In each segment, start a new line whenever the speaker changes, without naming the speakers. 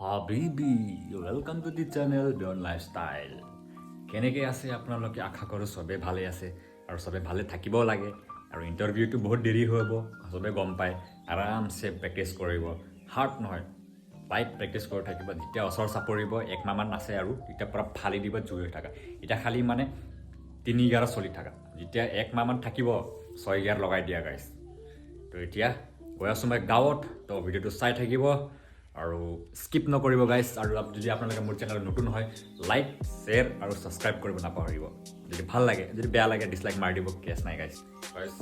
হাবিবি welcome to the channel Beyond Lifestyle. কেনেকৈ আছে আপোনালোকে? আশা কৰোঁ চবেই ভালে আছে আৰু চবেই ভালে থাকিব লাগে। আৰু ইণ্টাৰভিউটো বহুত দেৰি হ'ব, চবেই গম পায়। আৰামছে প্ৰেক্টিচ কৰিব, হাৰ্ড নহয়, লাইট প্ৰেক্টিচ কৰি থাকিব। যেতিয়া ওচৰ চাপৰিব 1 মাহমান আছে আৰু তেতিয়া পূৰা ফালি দিব জুই হৈ থাকা। এতিয়া খালি মানে 3 গিয়াৰত চলি থাকা। যেতিয়া 1 মাহমান থাকিব 6 গিয়াৰ লগাই দিয়া গাইছ। তো এতিয়া গৈ আছোঁ মই গাঁৱত, তো ভিডিঅ'টো চাই থাকিব আৰু স্কিপ নকৰিব গাইছ। আৰু যদি আপোনালোকে মোৰ চেনেলত নতুন হয়, লাইক শ্বেয়াৰ আৰু ছাবস্ক্ৰাইব কৰিব নাপাহৰিব। যদি ভাল লাগে, যদি বেয়া লাগে ডিছলাইক মাৰি দিব, কেছ নাই গাইছ। গাইছ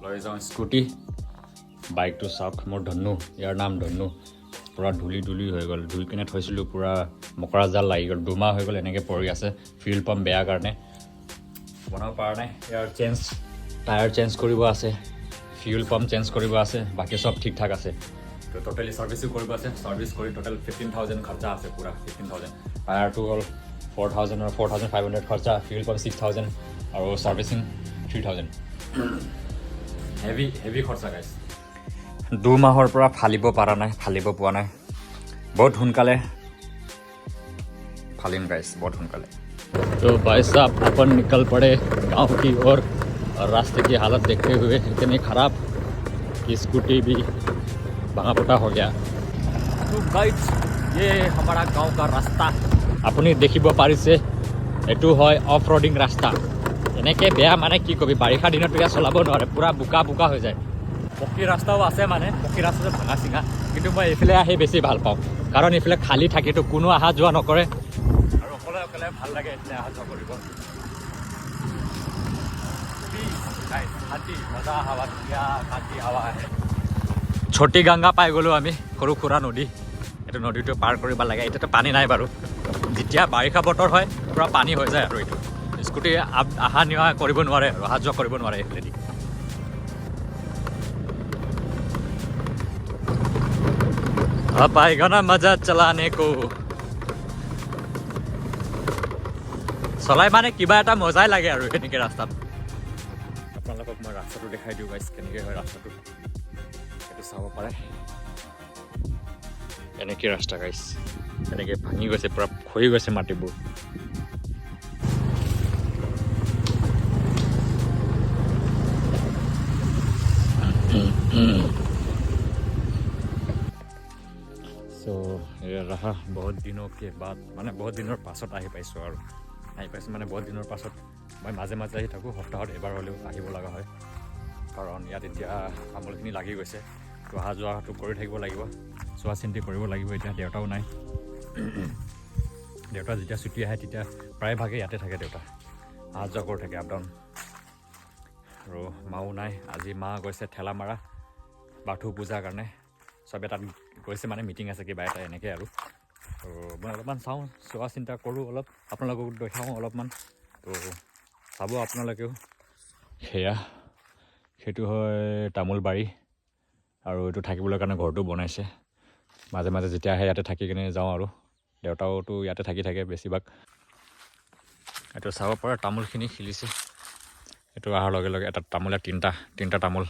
লৈ যাওঁ স্কুটি। বাইকটো চাওক, মোৰ ধন্যু, ইয়াৰ নাম ধন্যু। পূৰা ধূলি হৈ গ'ল, ধুই কিনে থৈছিলোঁ, পূৰা মকৰা জাল লাগি গ'ল। 2 মাহ হৈ গ'ল এনেকৈ পৰি আছে, ফিউল পাম্প বেয়া কাৰণে বনাব পৰা নাই। ইয়াৰ টায়াৰ চেঞ্জ কৰিব আছে, ফিউল পাম্প চেঞ্জ কৰিব আছে, বাকী চব ঠিক ঠাক আছে। তো টোটেলি ছাৰ্ভিচো কৰিব আছে, ছাৰ্ভিচ কৰি টোটেল 15,000 খৰচা আছে, পূৰা 15,000। টায়াৰটো হ'ল 4,000 আৰু 4,500 খৰচা, ফিউল পাম্প 6,000 আৰু ছাৰ্ভিচিং 3,000। হেভি খৰচা গাইছ। 2 মাহৰ পৰা ফালিব পৰা নাই, ফালিব পোৱা নাই। বহুত সোনকালে फालिम गाइस, बहुत सोनकाले। तो भाई साहब अपन निकल पड़े गांव की ओर, और रास्ते की हालत देखते हुए इतनी ख़राब कि स्कूटी भी भांगा फुटा हो गया। तो गाइस ये हमारा गांव का रास्ता अपनी देखिब पारिसे, एटू है ऑफ रोडिंग रास्ता। এনেকৈ বেয়া মানে কি কবি, বাৰিষা দিনত ইয়াত চলাব নোৱাৰে, পূৰা বোকা হৈ যায়। পকী ৰাস্তাও আছে, মানে পকী ৰাস্তাটো ভাঙা চিঙা, কিন্তু মই এইফালে আহি বেছি ভাল পাওঁ, কাৰণ এইফালে খালী থাকেতো, কোনো অহা যোৱা নকৰে আৰু অকলে ভাল লাগে এতিয়া অহা যোৱা কৰিব। মজা হাৱা, ধুনীয়া শান্তি হাৱা আহে। ছোটি গংগা পাই গ'লোঁ আমি, সৰু সুৰা নদী। এইটো নদীটো পাৰ কৰিব লাগে। এতিয়াতো পানী নাই বাৰু, যেতিয়া বাৰিষা বতৰ হয় পূৰা পানী হৈ যায় আৰু এইটো স্কুটি অহা নিয়া কৰিব নোৱাৰে আৰু অহা যোৱা কৰিব নোৱাৰে এইফালেদি। পাইগা না মজা চলানে কো, চলাই মানে কিবা এটা মজাই লাগে আৰু এনেকৈ ৰাস্তাত। আপোনালোকক মই ৰাস্তাটো দেখাই দিওঁ গাইছ, কেনেকৈ হয় ৰাস্তাটো, সেইটো চাব পাৰে। এনেকৈ ৰাস্তা গাইছ, এনেকৈ ভাঙি গৈছে, পূৰা খহি গৈছে মাটিবোৰ। सो ये रहा बहुत दिनों के बाद, মানে বহুত দিনৰ পাছত আহি পাইছোঁ মানে বহুত দিনৰ পাছত। মই মাজে আহি থাকোঁ, সপ্তাহত এবাৰ হ'লেও আহিব লগা হয়, কাৰণ ইয়াত এতিয়া তামোলখিনি লাগি গৈছে। তো অহা যোৱাটো কৰি থাকিব লাগিব, চোৱা চিন্তি কৰিব লাগিব। এতিয়া দেউতাও নাই, দেউতা যেতিয়া ছুটি আহে তেতিয়া প্ৰায়ভাগে ইয়াতে থাকে। দেউতা অহা যোৱা কৰি থাকে, আপ ডাউন। আৰু মাও নাই, আজি মা গৈছে ঠেলামাৰা বাথৌ পূজাৰ কাৰণে। চবে তাত গৈছে, মানে মিটিং আছে কিবা এটা এনেকৈ আৰু। তো মই অলপমান চাওঁ, চোৱা চিন্তা কৰোঁ, অলপ আপোনালোকক দেখাওঁ অলপমান। তো চাব আপোনালোকেও। সেইটো হয় তামোল বাৰী, আৰু এইটো থাকিবলৈ কাৰণে ঘৰটো বনাইছে। মাজে যেতিয়া আহে ইয়াতে থাকি কিনে যাওঁ আৰু। দেউতাওতো ইয়াতে থাকি থাকে বেছিভাগ। এইটো চাব পাৰে, তামোলখিনি খিলিছে। এইটো অহাৰ লগে লগে এটা তামোলে তিনিটা তামোল,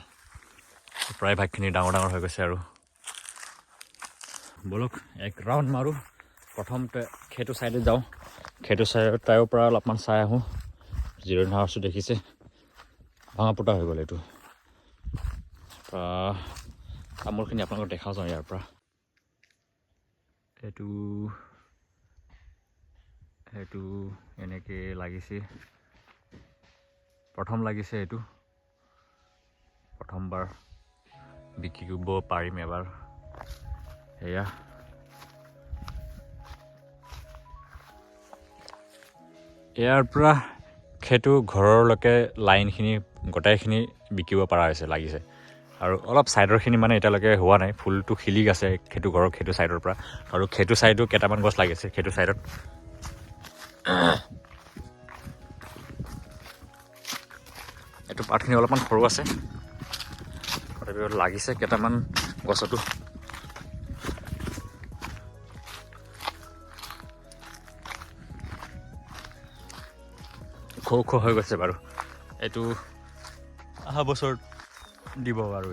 প্ৰায়ভাগখিনি ডাঙৰ হৈ গৈছে আৰু। বলক এক ৰাউণ্ড মাৰোঁ। প্ৰথমতে সেইটো ছাইডে যাওঁ, সেইটো ছাইডত তাৰ পৰা অলপমান চাই আহোঁ। জিৰণি হাউচটো দেখিছে, ভাঙা ফুটা হৈ গ'ল এইটো। তামোলখিনি আপোনালোকক দেখাওঁ যাওঁ ইয়াৰ পৰা। সেইটো এনেকৈ লাগিছে, প্ৰথম লাগিছে এইটো। প্ৰথমবাৰ বিকিব পাৰিম এবাৰ। এয়া ইয়াৰ পৰা সেইটো ঘৰলৈকে লাইনখিনি গোটাইখিনি বিকিব পৰা হৈছে, লাগিছে। আৰু অলপ ছাইডৰখিনি মানে এতিয়ালৈকে হোৱা নাই, ফুলটো খিলি আছে সেইটো ঘৰৰ সেইটো ছাইডৰ পৰা। আৰু সেইটো ছাইডো কেইটামান গছ লাগিছে, সেইটো ছাইডত। এইটো পাতখিনি অলপমান সৰু আছে, তথাপিও লাগিছে কেইটামান গছতো। ওখ হৈ গৈছে বাৰু। এইটো অহা বছৰ দিব বাৰু।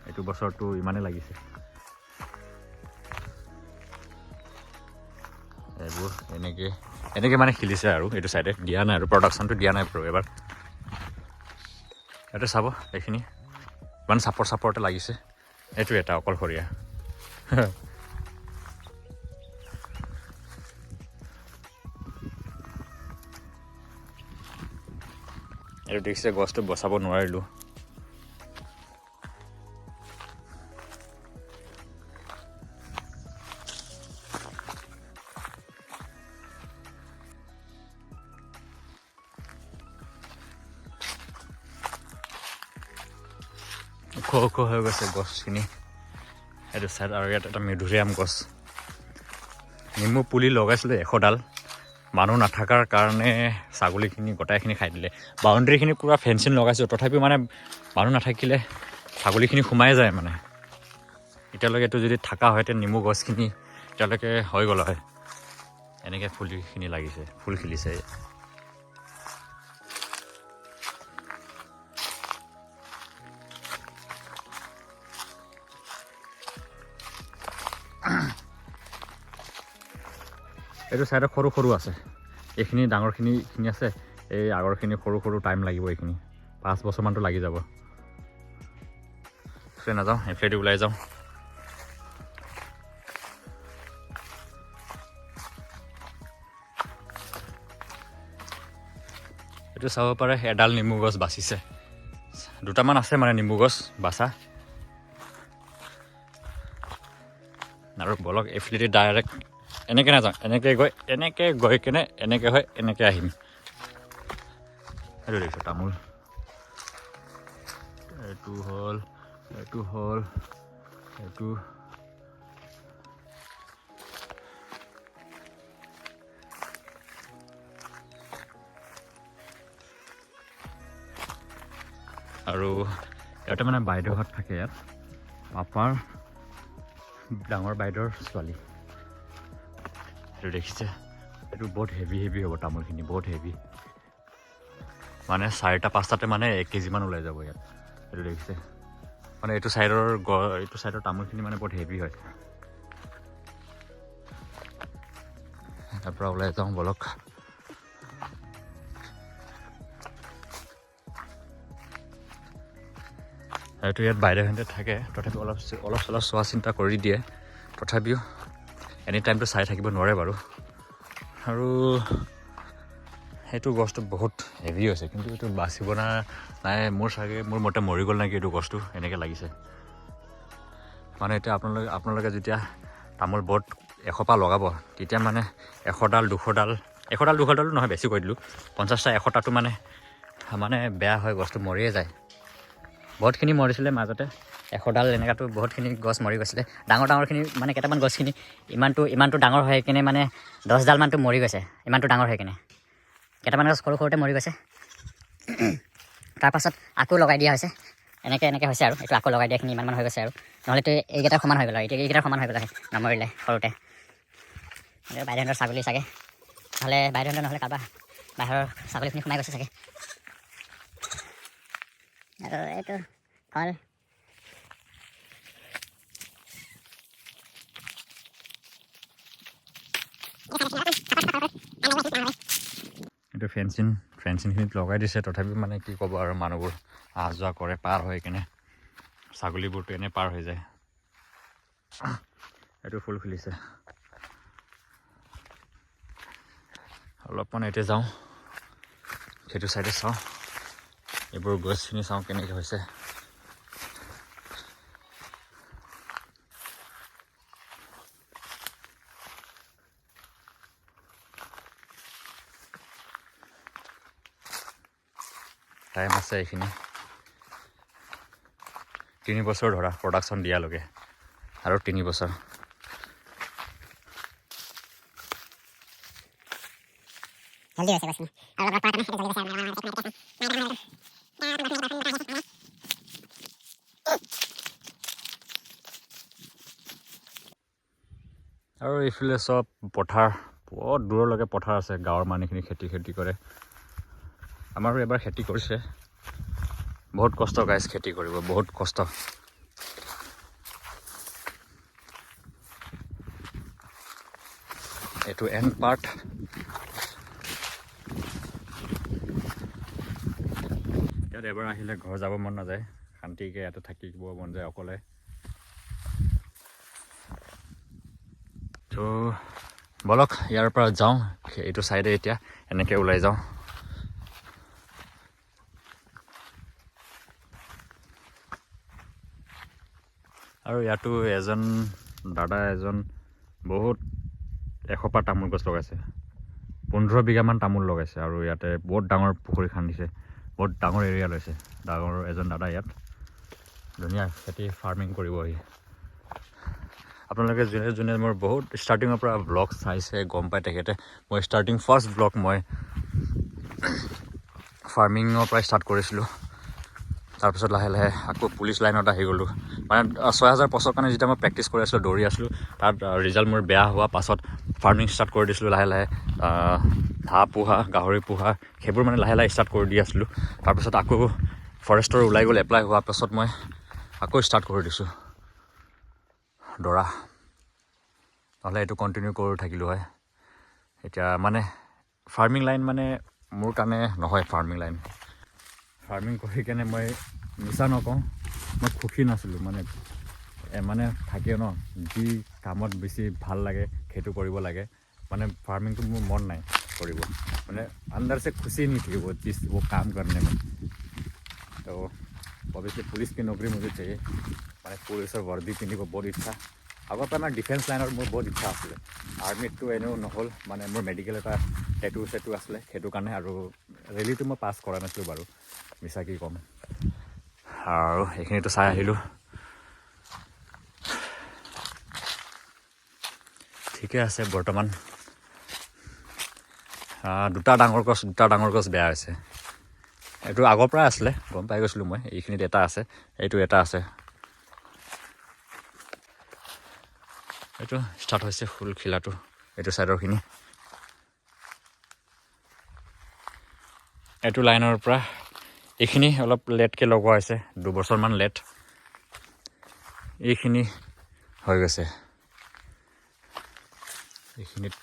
এইটো বছৰটো ইমানেই লাগিছে। এইবোৰ এনেকৈ মানে খেলিছে আৰু এইটো চাইডে দিয়া নাই আৰু প্ৰডাকশ্যনটো দিয়া নাই বাৰু এবাৰ ইয়াতে চাব এইখিনি ইমান চাপৰতে লাগিছে এইটো এটা অকলশৰীয়া এইটো দেখিছে গছটো বচাব নোৱাৰিলোঁ ওখ হৈ গৈছে গছখিনি এইটো চাইড আৰু ইয়াত এটা মধুৰিআম গছ নেমু পুলি লগাইছিলোঁ 100ডাল মানুহ নাথাকাৰ কাৰণে ছাগলীখিনি গোটাইখিনি খাই দিলে বাউণ্ডেৰীখিনি পূৰা ফেঞ্চিং লগাইছোঁ তথাপিও মানে মানুহ নাথাকিলে ছাগলীখিনি সোমাই যায় মানে এতিয়ালৈকেতো যদি থকা হয় তেতিয়া নেমু গছখিনি এতিয়ালৈকে হৈ গ'ল হয় এনেকৈ ফুলখিনি লাগিছে ফুল খেলিছে এইটো চাইডত সৰু আছে এইখিনি ডাঙৰখিনি আছে এই আগৰখিনি সৰু টাইম লাগিব এইখিনি 5 বছৰমানটো লাগি যাব নাযাওঁ এইফালেদি ওলাই যাওঁ এইটো চাব পাৰে এডাল নেমু গছ বাচিছে দুটামান আছে মানে নেমু গছ বাচা আৰু বলক এইফালেদি ডাইৰেক্ট এনেকৈ নাযাওঁ এনেকৈ গৈ কেনে এনেকৈ হয় এনেকৈ আহিম এইটো দেখিছোঁ তামোল এইটো হ'ল এইটো আৰু ইয়াতে মানে বাইদেউহঁত থাকে ইয়াত পাপাৰ ডাঙৰ বাইদেউৰ ছোৱালী এইটো দেখিছে এইটো বহুত হেভি হ'ব তামোলখিনি বহুত হেভি মানে 4টা-5টাতে মানে 1 কেজিমান ওলাই যাব ইয়াত এইটো দেখিছে মানে এইটো চাইডৰ তামোলখিনি মানে বহুত হেভি হয় তাৰ পৰা ওলাই যাওঁ বলক এইটো ইয়াত বাইদেউহঁতে থাকে তথাপিও অলপ চলপ চোৱা চিন্তা কৰি দিয়ে তথাপিও এনি টাইমটো চাই থাকিব নোৱাৰে বাৰু আৰু সেইটো গছটো বহুত হেভি হৈছে কিন্তু এইটো বাচিব নাই মোৰ মতে মৰি গ'ল নেকি এইটো গছটো এনেকৈ লাগিছে মানে এতিয়া আপোনালোকে যেতিয়া তামোল বহুত 100টা লগাব তেতিয়া মানে 100ডাল 200ডালো নহয় বেছি কৈ দিলোঁ 50টা 100টাটো মানে বেয়া হয় গছটো মৰিয়ে যায় বহুতখিনি মৰিছিলে মাজতে 100ডাল এনেকুৱাতো বহুতখিনি গছ মৰি গৈছিলে ডাঙৰখিনি মানে কেইটামান গছখিনি ইমানটো ডাঙৰ হৈ কিনে মানে 10ডালমানটো মৰি গৈছে ইমানটো ডাঙৰ হৈ কিনে কেইটামান গছ সৰুতে মৰি গৈছে তাৰপাছত আকৌ লগাই দিয়া হৈছে এনেকৈ হৈছে আৰু এইটো আকৌ লগাই দিয়াখিনি ইমানমান হৈ গৈছে আৰু নহ'লেতো এইকেইটাৰ সমান হৈ গ'ল আৰু এতিয়া এইকেইটাৰ সমান হৈ গ'ল নমৰিলে সৰুতে বাইদেউহঁতৰ ছাগলী চাগে নহ'লে বাইদেউহঁতৰ নহ'লে কাৰোবাৰ বাহিৰৰ ছাগলীখিনি সোমাই গৈছে চাগে আৰু এইটো ফল এইটো ফেঞ্চিংখিনিত লগাই দিছে তথাপিও মানে কি ক'ব আৰু মানুহবোৰ অহা যোৱা কৰে পাৰ হৈ কিনে ছাগলীবোৰতো এনেই পাৰ হৈ যায় এইটো ফুল ফুলিছে অলপমান এতিয়া যাওঁ সেইটো চাইডে চাওঁ এইবোৰ গছখিনি চাওঁ কেনেকৈ হৈছে টাইম আছে এইখিনি 3 বছৰ ধৰা প্ৰডাকশ্যন দিয়ালৈকে আৰু 3 বছৰ
জলদি হৈছে বস্তুখিনি আৰু লগত পৰা কাৰণে
আৰু এইফালে চব পথাৰ বহুত দূৰলৈকে পথাৰ আছে গাঁৱৰ মানুহখিনি খেতি কৰে আমাৰো এবাৰ খেতি কৰিছে বহুত কষ্ট গাইজ খেতি কৰিব বহুত কষ্ট এইটো এণ্ড পাৰ্ট। ইয়াত এবাৰ আহিলে ঘৰ যাব মন নাযায়, শান্তিকৈ ইয়াতে থাকিব মন যায় অকলে। তো বলক ইয়াৰ পৰা যাওঁ, এইটো চাইডে এতিয়া এনেকৈ ওলাই যাওঁ। আৰু ইয়াতো দাদা এজন বহুত 100 তামোল গছ লগাইছে, 15 বিঘামান তামোল লগাইছে। আৰু ইয়াতে বহুত ডাঙৰ পুখুৰী খান্দিছে, বহুত ডাঙৰ এৰিয়া লৈছে। ডাঙৰ এজন দাদা ইয়াত ধুনীয়া খেতি ফাৰ্মিং কৰিবহি। আপোনালোকে যোনে যোনে মোৰ বহুত ষ্টাৰ্টিঙৰ পৰা ব্লগ চাইছে গম পায় তেখেতে মই ফাৰ্ষ্ট ব্লগ মই ফাৰ্মিঙৰ পৰা ষ্টাৰ্ট কৰিছিলোঁ। তাৰপিছত লাহে লাহে আকৌ পুলিচ লাইনত আহি গ'লোঁ। মানে 6000 পোষ্টৰ কাৰণে যেতিয়া মই প্ৰেক্টিছ কৰি আছিলোঁ, দৌৰি আছিলোঁ, তাত ৰিজাল্ট মোৰ বেয়া হোৱা পাছত ফাৰ্মিং ষ্টাৰ্ট কৰি দিছিলোঁ লাহে লাহে। হাঁহ পোহা, গাহৰি পোহা, সেইবোৰ মানে লাহে লাহে ষ্টাৰ্ট কৰি দি আছিলোঁ। তাৰপিছত আকৌ ফৰেষ্টৰ ওলাই গ'ল, এপ্লাই হোৱাৰ পাছত মই আকৌ ষ্টাৰ্ট কৰি দিছোঁ দৌৰা। নহ'লে এইটো কণ্টিনিউ কৰি থাকিলোঁ হয়। এতিয়া মানে ফাৰ্মিং লাইন মানে মোৰ কাৰণে নহয়। ফাৰ্মিং কৰি কেনে মই মিছা নকওঁ, মই সুখী নাছিলোঁ। মানে থাকে ন, যি কামত বেছি ভাল লাগে সেইটো কৰিব লাগে। মানে ফাৰ্মিংটো মোৰ মন নাই কৰিব, মানে अंदर से खुशी नहीं थी वो काम करने में। तो অবভিয়াছলি পুলিচ কি নকৰি মুझे चाहिए, মানে পুলিচৰ বৰ্দি পিন্ধিব বহুত ইচ্ছা। আগৰ পৰা আমাৰ ডিফেন্স লাইনত মোৰ বহুত ইচ্ছা আছিলে। আৰ্মিতটো এনেও নহ'ল, মানে মোৰ মেডিকেল এটা টেটু আছিলে সেইটো কাৰণে। আৰু ৰেলীটো মই পাছ কৰা নাছিলোঁ বাৰু, মিছা কি ক'ম। আৰু এইখিনিতো চাই আহিলোঁ। ঠিকে আছে বৰ্তমান। দুটা ডাঙৰ গছ বেয়া হৈছে। এইটো আগৰ পৰাই আছিলে, গম পাই গৈছিলোঁ মই। এইখিনিত এটা আছে, এইটো এটা আছে। এইটো ষ্টাৰ্ট হৈছে ফুল খিলাটো, এইটো ছাইডৰখিনি। এইটো লাইনৰ পৰা এইখিনি অলপ লেটকৈ লগোৱা হৈছে, 2 বছৰমান লেট। এইখিনি হৈ গৈছে, এইখিনিত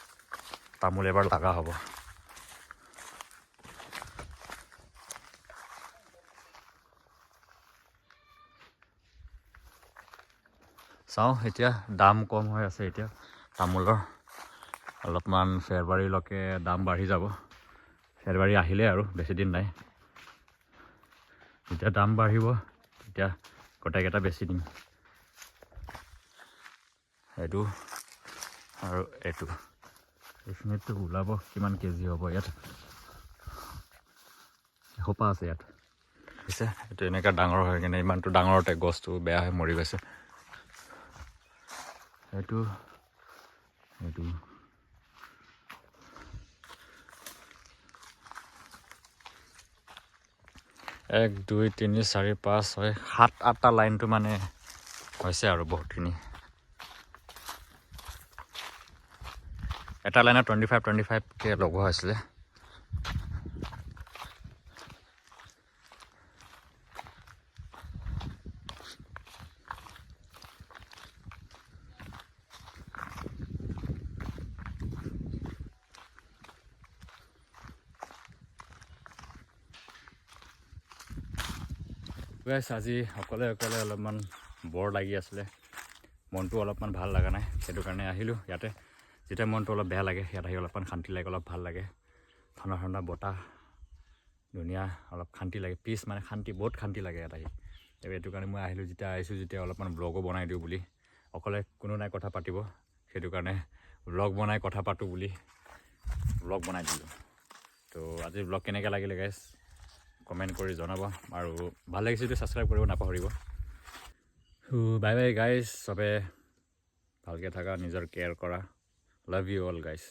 তামোল এবাৰ লগা হ'ব। চাওঁ এতিয়া দাম কম হৈ আছে এতিয়া তামোলৰ। অলপমান ফেব্ৰুৱাৰীলৈকে দাম বাঢ়ি যাব। ফেব্ৰুৱাৰী আহিলে আৰু বেছি দিন নাই। যেতিয়া দাম বাঢ়িব তেতিয়া গোটেইকেইটা বেছি দিম। এইটো আৰু এইটো, এইখিনিতো ওলাব কিমান কেজি হ'ব ইয়াত। এসোপা আছে ইয়াত পিছে। এইটো এনেকৈ ডাঙৰ হৈ কিনে ইমানটো ডাঙৰতে গছটো বেয়া হৈ মৰি গৈছে। এইটো 1 2 3 4 5 6 7 8টা লাইনটো মানে হৈছে আৰু বহুতখিনি। এটা লাইনত 25কে লগোৱা হৈছিলে। আজি অকলে অলপমান বৰ লাগি আছিলে, মনটো অলপমান ভাল লগা নাই। সেইটো কাৰণে আহিলোঁ ইয়াতে। যেতিয়া মনটো অলপ বেয়া লাগে ইয়াত আহি অলপমান শান্তি লাগে, অলপ ভাল লাগে। ঠাণ্ডা বতাহ ধুনীয়া, অলপ শান্তি লাগে। পিচ মানে শান্তি, বহুত শান্তি লাগে ইয়াত আহি। এইটো কাৰণে মই আহিছোঁ যেতিয়া অলপমান ব্লগো বনাই দিওঁ বুলি। অকলে কোনো নাই কথা পাতিব, সেইটো কাৰণে ব্লগ বনাই কথা পাতোঁ বুলি ব্লগ বনাই দিলোঁ। তো আজি ব্লগ কেনেকৈ লাগিলে গাইছ কমেণ্ট কৰি জনাব। আৰু ভাল লাগিছে যদি ছাবস্ক্ৰাইব কৰিব নাপাহৰিব। বাই বাই গাইজ, চবে ভালকৈ থাকা, নিজৰ কেয়াৰ কৰা। Love you all guys.